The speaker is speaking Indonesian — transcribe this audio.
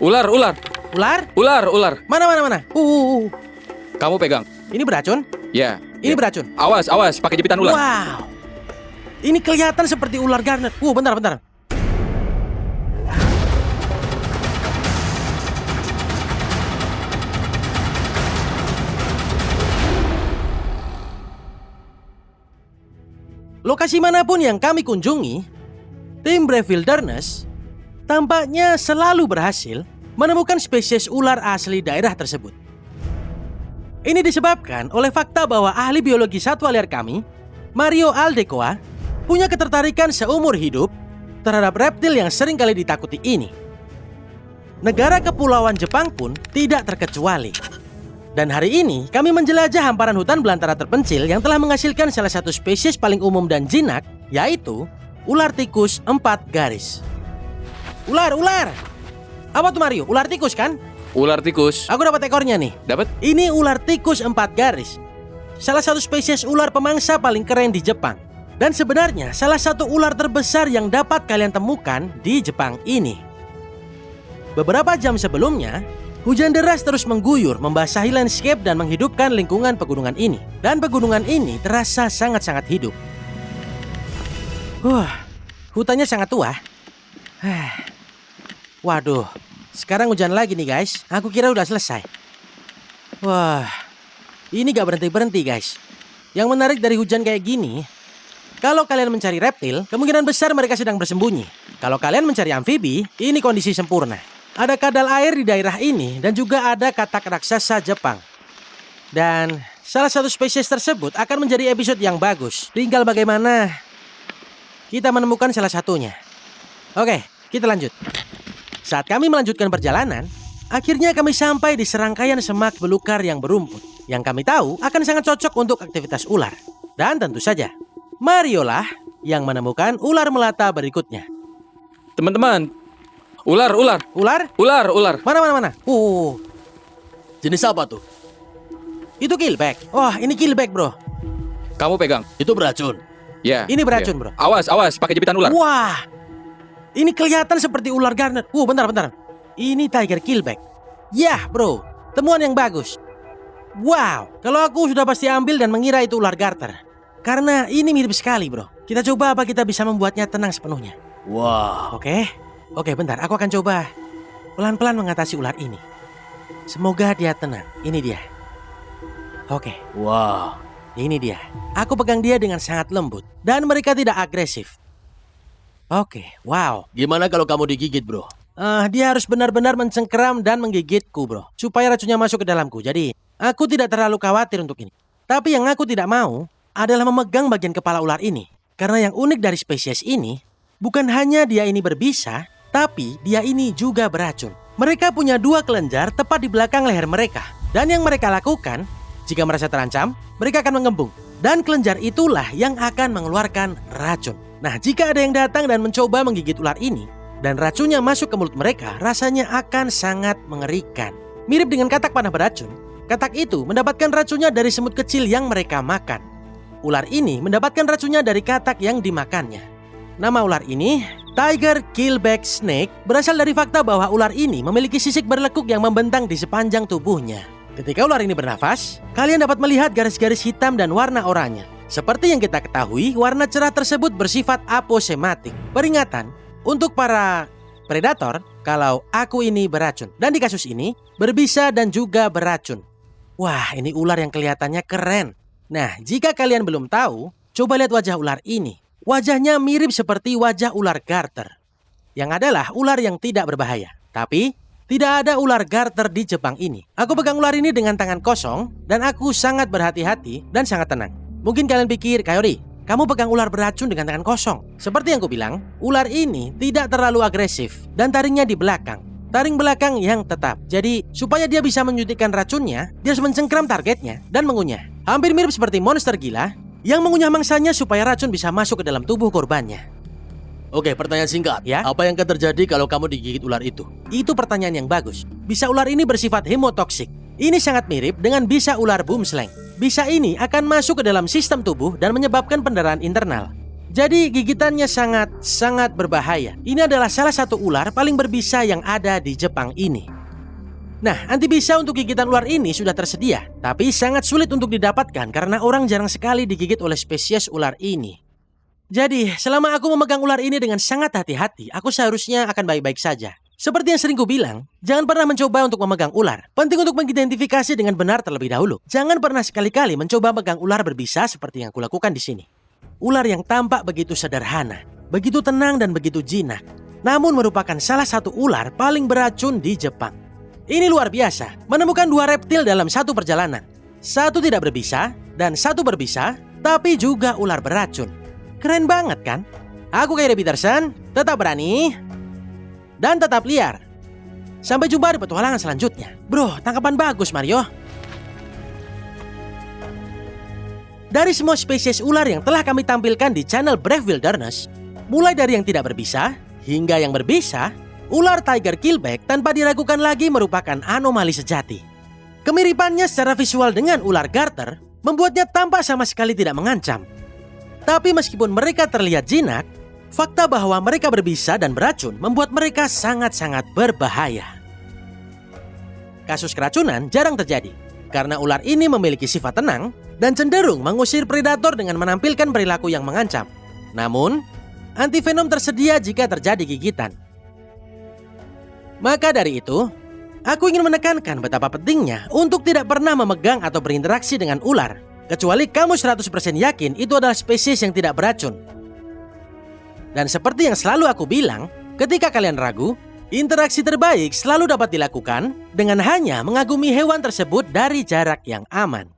Ular, ular, Ular? ular, ular. Mana. Kamu pegang. Ini beracun? Ya. Ini ya. beracun? Awas, awas, pakai jepitan ular. Wow. Ini kelihatan seperti ular garnet. Bentar. Lokasi manapun yang kami kunjungi, tim Brave Wilderness tampaknya selalu berhasil menemukan spesies ular asli daerah tersebut. Ini disebabkan oleh fakta bahwa ahli biologi satwa liar kami, Mario Aldecoa, punya ketertarikan seumur hidup terhadap reptil yang sering kali ditakuti ini. Negara kepulauan Jepang pun tidak terkecuali. Dan hari ini kami menjelajah hamparan hutan belantara terpencil yang telah menghasilkan salah satu spesies paling umum dan jinak, yaitu ular tikus 4 garis. Ular! Apa tuh Mario? Ular tikus kan? Ular tikus. Aku dapat ekornya nih. Dapat? Ini ular tikus 4 garis. Salah satu spesies ular pemangsa paling keren di Jepang. Dan sebenarnya salah satu ular terbesar yang dapat kalian temukan di Jepang ini. Beberapa jam sebelumnya, hujan deras terus mengguyur, membasahi landscape dan menghidupkan lingkungan pegunungan ini. Dan pegunungan ini terasa sangat-sangat hidup. Hutannya sangat tua. Waduh, sekarang hujan lagi nih guys. Aku kira udah selesai. Wah, ini gak berhenti-berhenti guys. Yang menarik dari hujan kayak gini, kalau kalian mencari reptil, kemungkinan besar mereka sedang bersembunyi. Kalau kalian mencari amfibi, ini kondisi sempurna. Ada kadal air di daerah ini dan juga ada katak raksasa Jepang. Dan salah satu spesies tersebut akan menjadi episode yang bagus. Tinggal bagaimana kita menemukan salah satunya. Oke, kita lanjut. Saat kami melanjutkan perjalanan, akhirnya kami sampai di serangkaian semak belukar yang berumput. Yang kami tahu akan sangat cocok untuk aktivitas ular. Dan tentu saja, Mario lah yang menemukan ular melata berikutnya. Teman-teman, ular. Ular? Mana? Jenis apa tuh? Itu keelback. Ini keelback bro. Kamu pegang. Itu beracun. Ya. Ini beracun, ya. bro. Awas, awas, pakai jepitan ular. Wah, ini kelihatan seperti ular garnet. Bentar. Ini tiger keelback. Yah bro, temuan yang bagus. Wow, kalau aku sudah pasti ambil dan mengira itu ular garter. Karena ini mirip sekali bro. Kita coba apa kita bisa membuatnya tenang sepenuhnya. Wow. Oke, bentar. Aku akan coba pelan-pelan mengatasi ular ini. Semoga dia tenang. Ini dia. Oke. Wow. Ini dia. Aku pegang dia dengan sangat lembut. Dan mereka tidak agresif. Oke, wow. Gimana kalau kamu digigit, bro? Dia harus benar-benar mencengkeram dan menggigitku bro. Supaya racunnya masuk ke dalamku. Jadi, aku tidak terlalu khawatir untuk ini. Tapi yang aku tidak mau adalah memegang bagian kepala ular ini. Karena yang unik dari spesies ini, bukan hanya dia ini berbisa, tapi dia ini juga beracun. Mereka punya 2 kelenjar tepat di belakang leher mereka. Dan yang mereka lakukan, jika merasa terancam, mereka akan mengembung. Dan kelenjar itulah yang akan mengeluarkan racun. Nah, jika ada yang datang dan mencoba menggigit ular ini, dan racunnya masuk ke mulut mereka, rasanya akan sangat mengerikan. Mirip dengan katak panah beracun, katak itu mendapatkan racunnya dari semut kecil yang mereka makan. Ular ini mendapatkan racunnya dari katak yang dimakannya. Nama ular ini, Tiger Keelback Snake, berasal dari fakta bahwa ular ini memiliki sisik berlekuk yang membentang di sepanjang tubuhnya. Ketika ular ini bernafas, kalian dapat melihat garis-garis hitam dan warna oranye. Seperti yang kita ketahui, warna cerah tersebut bersifat aposematik. Peringatan untuk para predator kalau aku ini beracun. Dan di kasus ini, berbisa dan juga beracun. Wah, ini ular yang kelihatannya keren. Nah, jika kalian belum tahu, coba lihat wajah ular ini. Wajahnya mirip seperti wajah ular garter, yang adalah ular yang tidak berbahaya. Tapi, tidak ada ular garter di Jepang ini. Aku pegang ular ini dengan tangan kosong, dan aku sangat berhati-hati dan sangat tenang. Mungkin kalian pikir, Kaori, kamu pegang ular beracun dengan tangan kosong. Seperti yang kubilang, ular ini tidak terlalu agresif dan taringnya di belakang. Taring belakang yang tetap. Jadi, supaya dia bisa menyuntikkan racunnya, dia harus mencengkram targetnya dan mengunyah. Hampir mirip seperti monster gila yang mengunyah mangsanya supaya racun bisa masuk ke dalam tubuh korbannya. Oke, pertanyaan singkat. Ya? Apa yang akan terjadi kalau kamu digigit ular itu? Itu pertanyaan yang bagus. Bisa ular ini bersifat hemotoksik. Ini sangat mirip dengan bisa ular boomslang. Bisa ini akan masuk ke dalam sistem tubuh dan menyebabkan pendarahan internal. Jadi gigitannya sangat berbahaya. Ini adalah salah satu ular paling berbisa yang ada di Jepang ini. Nah, antibisa untuk gigitan ular ini sudah tersedia, tapi sangat sulit untuk didapatkan karena orang jarang sekali digigit oleh spesies ular ini. Jadi, selama aku memegang ular ini dengan sangat hati-hati, aku seharusnya akan baik-baik saja. Seperti yang sering ku bilang, jangan pernah mencoba untuk memegang ular. Penting untuk mengidentifikasi dengan benar terlebih dahulu. Jangan pernah sekali-kali mencoba memegang ular berbisa seperti yang kulakukan di sini. Ular yang tampak begitu sederhana, begitu tenang dan begitu jinak, namun merupakan salah satu ular paling beracun di Jepang. Ini luar biasa, menemukan dua reptil dalam satu perjalanan. Satu tidak berbisa, dan satu berbisa, tapi juga ular beracun. Keren banget kan? Aku Kairi Peterson, tetap berani, dan tetap liar. Sampai jumpa di petualangan selanjutnya. Bro, tangkapan bagus Mario. Dari semua spesies ular yang telah kami tampilkan di channel Brave Wilderness, mulai dari yang tidak berbisa hingga yang berbisa, ular tiger keelback tanpa diragukan lagi merupakan anomali sejati. Kemiripannya secara visual dengan ular garter membuatnya tampak sama sekali tidak mengancam. Tapi meskipun mereka terlihat jinak, fakta bahwa mereka berbisa dan beracun membuat mereka sangat-sangat berbahaya. Kasus keracunan jarang terjadi, karena ular ini memiliki sifat tenang dan cenderung mengusir predator dengan menampilkan perilaku yang mengancam. Namun, antivenom tersedia jika terjadi gigitan. Maka dari itu, aku ingin menekankan betapa pentingnya untuk tidak pernah memegang atau berinteraksi dengan ular, kecuali kamu 100% yakin itu adalah spesies yang tidak beracun. Dan seperti yang selalu aku bilang, ketika kalian ragu, interaksi terbaik selalu dapat dilakukan dengan hanya mengagumi hewan tersebut dari jarak yang aman.